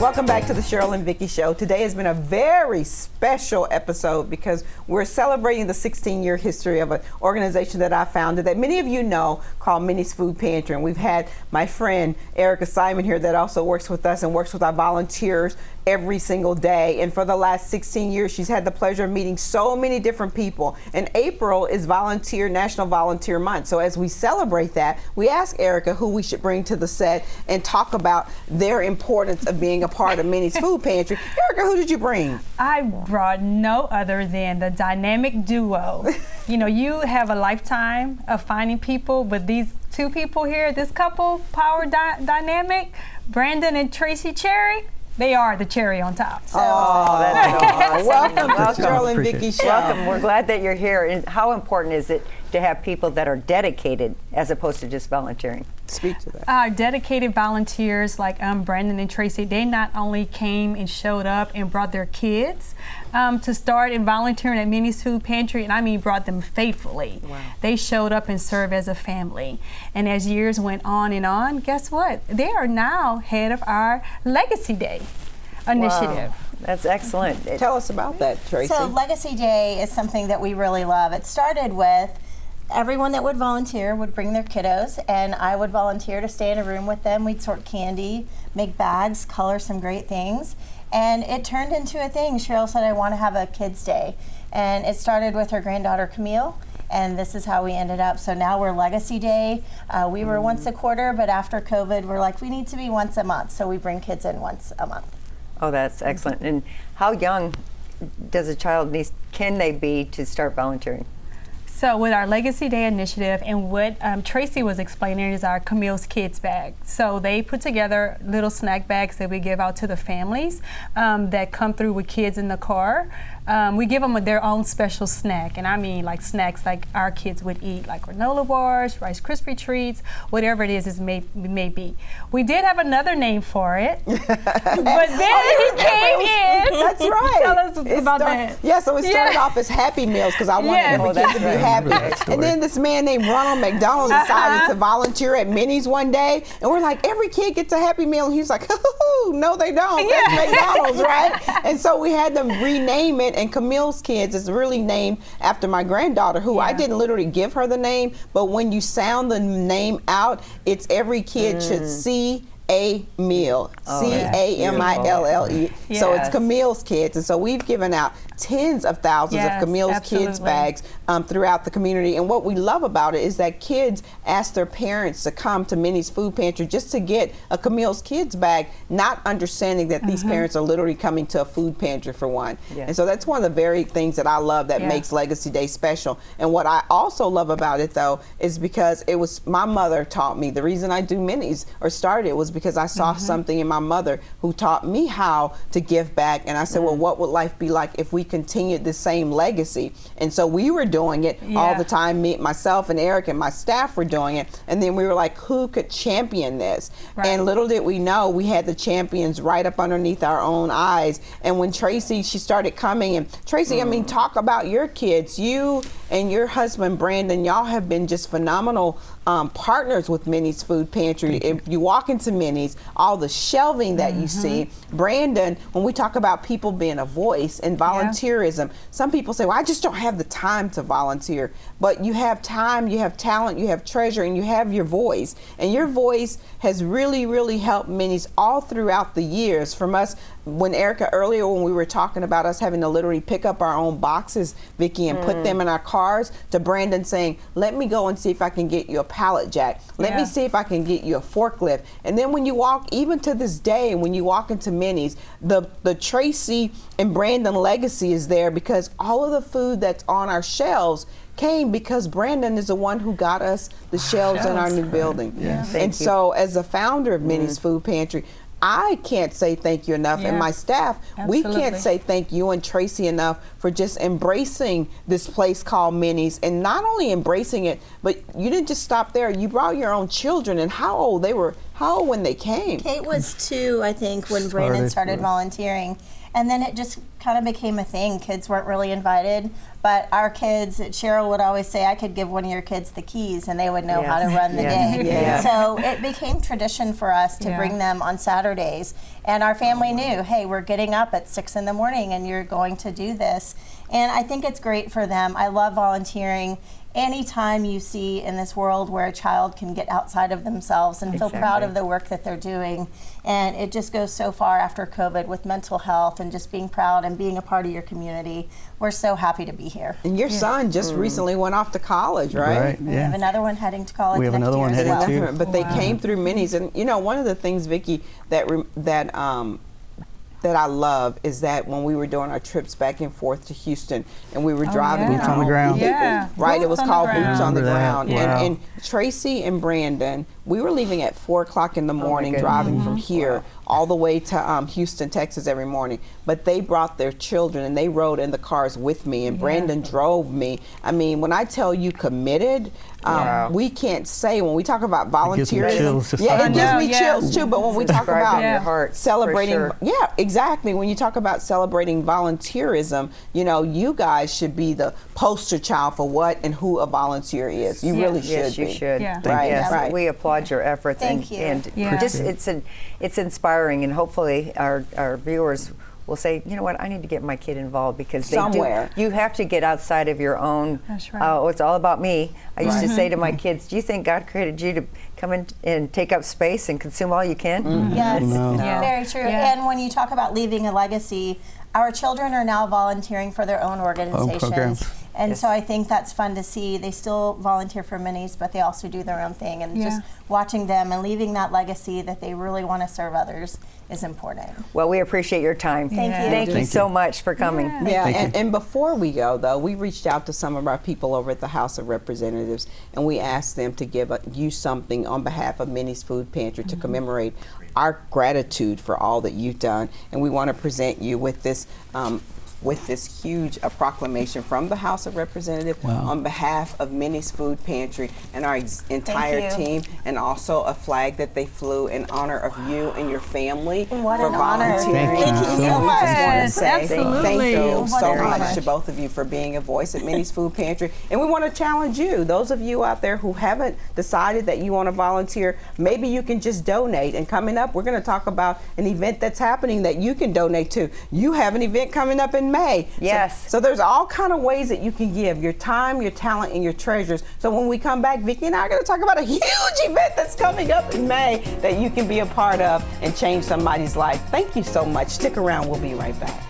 Welcome back to the Cheryl and Vicki Show. Today has been a very special episode because we're celebrating the 16-year history of an organization that I founded that many of you know called Minnie's Food Pantry. And we've had my friend Erica Simon here that also works with us and works with our volunteers every single day. And for the last 16 years, she's had the pleasure of meeting so many different people. And April is National Volunteer Month. So as we celebrate that, we asked Erica who we should bring to the set and talk about their importance of being a part of Minnie's Food Pantry. Erica, who did you bring? I brought no other than the dynamic duo. You know, you have a lifetime of finding people, but these two people here, this couple, power dynamic, Brandon and Tracy Cherry, they are the cherry on top. So. Oh, that's awesome. Welcome to Welcome. Cheryl and Vicki Show. Welcome. We're glad that you're here. And how important is it to have people that are dedicated as opposed to just volunteering? Speak to that. Dedicated volunteers like Brandon and Tracy, they not only came and showed up and brought their kids to start and volunteering at Minnie's Food Pantry, and I mean brought them faithfully. Wow. They showed up and served as a family. And as years went on, guess what? They are now head of our Legacy Day initiative. Wow. That's excellent. Tell us about that, Tracy. So Legacy Day is something that we really love. It started with everyone that would volunteer would bring their kiddos, and I would volunteer to stay in a room with them. We'd sort candy, make bags, color some great things, and it turned into a thing. Cheryl said, I want to have a kids' day, and it started with her granddaughter Camille, and this is how we ended up. So now we're Legacy Day. We were once a quarter, but after COVID, we're like, we need to be once a month, so we bring kids in once a month. Oh, that's excellent. And how young does a child can they be to start volunteering? So with our Legacy Day initiative, and what Tracy was explaining is our Camille's Kids Bag. So they put together little snack bags that we give out to the families that come through with kids in the car. We give them their own special snack, and I mean like snacks like our kids would eat, like granola bars, Rice Krispie treats, whatever it is may be. We did have another name for it, but then he came in. That's right. Tell us about that. Yeah, so it started off as Happy Meals because I wanted every kid to be happy. And then this man named Ronald McDonald decided to volunteer at Minnie's one day, and we're like, every kid gets a Happy Meal, and he's like, no, they don't. That's McDonald's, right? And so we had them rename it. And Camille's Kids is really named after my granddaughter, who I didn't literally give her the name, but when you sound the name out, it's every kid should see a meal. CAMILLE. Yes. So it's Camille's Kids. And so we've given out tens of thousands of Camille's Kids bags throughout the community. And what we love about it is that kids ask their parents to come to Minnie's Food Pantry just to get a Camille's Kids bag, not understanding that these parents are literally coming to a food pantry for one. Yes. And so that's one of the very things that I love that makes Legacy Day special. And what I also love about it, though, is because it was my mother taught me. The reason I do Minnie's or started was because I saw something in my mother who taught me how to give back. And I said, well, what would life be like if we continued the same legacy? And so we were doing it all the time. Myself and Eric and my staff were doing it. And then we were like, who could champion this? Right. And little did we know, we had the champions right up underneath our own eyes. And when Tracy, she started coming, and Tracy, I mean, talk about your kids. You and your husband, Brandon, y'all have been just phenomenal partners with Minnie's Food Pantry. If you walk into Minnie's, all the shelving that you see, Brandon, when we talk about people being a voice and volunteerism, some people say, well, I just don't have the time to volunteer. But you have time, you have talent, you have treasure, and you have your voice. And your voice has really, really helped Minnie's all throughout the years. From us, when Erica, earlier when we were talking about us having to literally pick up our own boxes, Vicki, and put them in our cars, to Brandon saying, let me go and see if I can get you a pallet jack. Let me see if I can get you a forklift. And then when you walk, even to this day, when you walk into Minnie's, the Tracy and Brandon legacy is there, because all of the food that's on our shelves came because Brandon is the one who got us the shelves in our new building. And so as the founder of Minnie's Food Pantry, I can't say thank you enough, and my staff, we can't say thank you and Tracy enough for just embracing this place called Minnie's, and not only embracing it, but you didn't just stop there. You brought your own children, and how old when they came? Kate was 2, I think, when Brandon started volunteering. And then it just kind of became a thing. Kids weren't really invited, but our kids, Cheryl would always say, I could give one of your kids the keys and they would know how to run the day. Yeah. So it became tradition for us to bring them on Saturdays. And our family knew, hey, we're getting up at 6 in the morning and you're going to do this. And I think it's great for them. I love volunteering. Anytime you see in this world where a child can get outside of themselves and feel proud of the work that they're doing. And it just goes so far after COVID with mental health and just being proud and being a part of your community. We're so happy to be here. And your son just recently went off to college, right? Right, We have another one heading to college We have next another year one as heading well. too. But they came through Minnie's, and you know, one of the things, Vicki, that I love is that when we were doing our trips back and forth to Houston and we were driving Boots on the ground. right, it was called Boots on the Remember that. Ground. Wow. And Tracy and Brandon, we were leaving at 4 o'clock in the morning, driving from here all the way to Houston, Texas every morning. But they brought their children and they rode in the cars with me, and Brandon drove me. I mean, when I tell you committed, we can't say when we talk about gives me volunteerism. chills just Yeah, it talking gives about me chills too. But when we talk Right on about your heart, celebrating, for sure. yeah, exactly. When you talk about celebrating volunteerism, you know, you guys should be the poster child for what and who a volunteer is. You really should Yes, be. you should. Yeah. Right, Yes, right. we applaud your efforts. Thank you. And Yeah. just it's inspiring, and hopefully our viewers will say, you know what, I need to get my kid involved, because they Somewhere. do. You have to get outside of your own. That's right. Oh, it's all about me. I used to say to my kids, do you think God created you to come in and take up space and consume all you can? Yes, No. Yeah. very true. Yeah. And when you talk about leaving a legacy, our children are now volunteering for their own organizations. programs. And so I think that's fun to see. They still volunteer for Minnie's, but they also do their own thing. And just watching them and leaving that legacy that they really want to serve others is important. Well, we appreciate your time. Thank you. Thank you Thank so you. much for coming. Yeah, Thank you. and before we go, though, we reached out to some of our people over at the House of Representatives, and we asked them to give you something on behalf of Minnie's Food Pantry to commemorate our gratitude for all that you've done. And we want to present you with this huge proclamation from the House of Representatives on behalf of Minnie's Food Pantry and our entire team, and also a flag that they flew in honor of you and your family What for an honor. volunteering. Thank you so we much. just want to Yes, say absolutely. thank you What so an much honor. to both of you for being a voice at Minnie's Food Pantry. And we want to challenge you, those of you out there who haven't decided that you want to volunteer, maybe you can just donate. And coming up, we're going to talk about an event that's happening that you can donate to. You have an event coming up in May. Yes. So there's all kind of ways that you can give your time, your talent, and your treasures. So when we come back, Vicki and I are going to talk about a huge event that's coming up in May that you can be a part of and change somebody's life. Thank you so much. Stick around. We'll be right back.